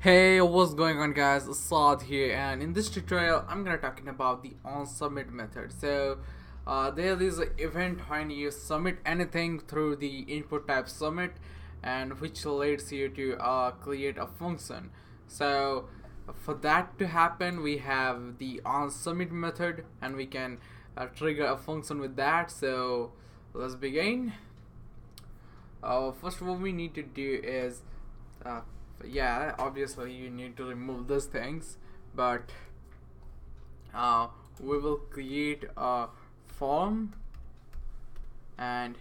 Hey, what's going on guys? Assad here, and in this tutorial I'm gonna talking about the onsubmit method. There is an event when you submit anything through the input type submit, and which leads you to create a function. So for that to happen, we have the onsubmit method, and we can trigger a function with that. So let's begin. First, what we need to do is uh, yeah, obviously you need to remove these things, but uh, we will create a form, and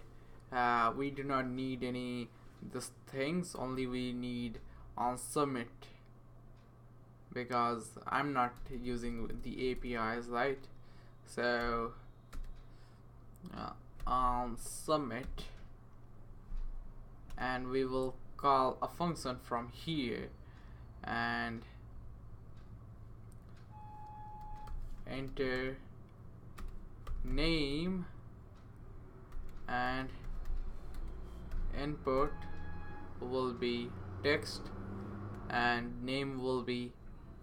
we do not need any these things, only we need on submit, because I'm not using the APIs, right? So on submit, and we will call a function from here and enter name, and input will be text and name will be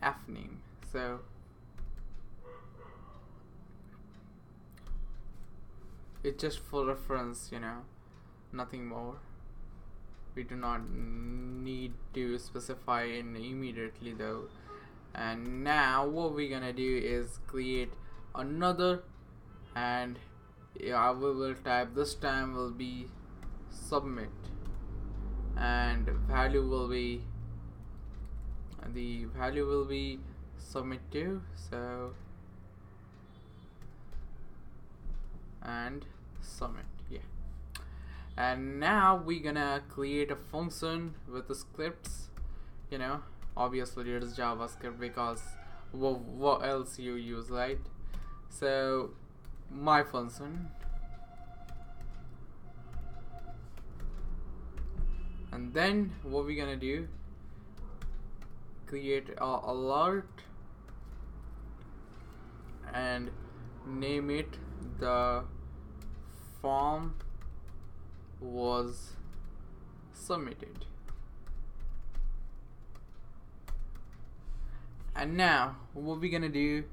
fname. So it's just for reference, nothing more. We do not need to specify it immediately though. And now what we're gonna do is create another, and yeah, we will type, this time will be submit, and value will be submit to. So and submit, yeah. And now we're gonna create a function with the scripts. Obviously it is JavaScript, because what else you use, right? So my function, and then what we're gonna do, create a alert and name it the form was submitted. And now what we're gonna do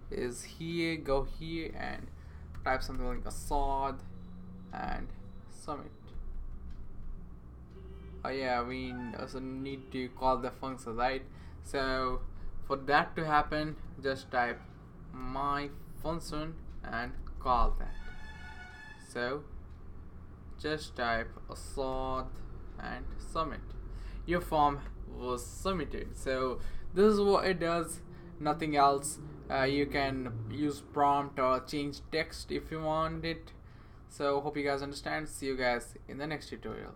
is go here and type something like Assad and submit. Oh yeah, we also need to call the function, right? So for that to happen, just type my function and call that. So just type Assad and submit. Your form was submitted. So this is what it does, nothing else. You can use prompt or change text if you want it. So hope you guys understand. See you guys in the next tutorial.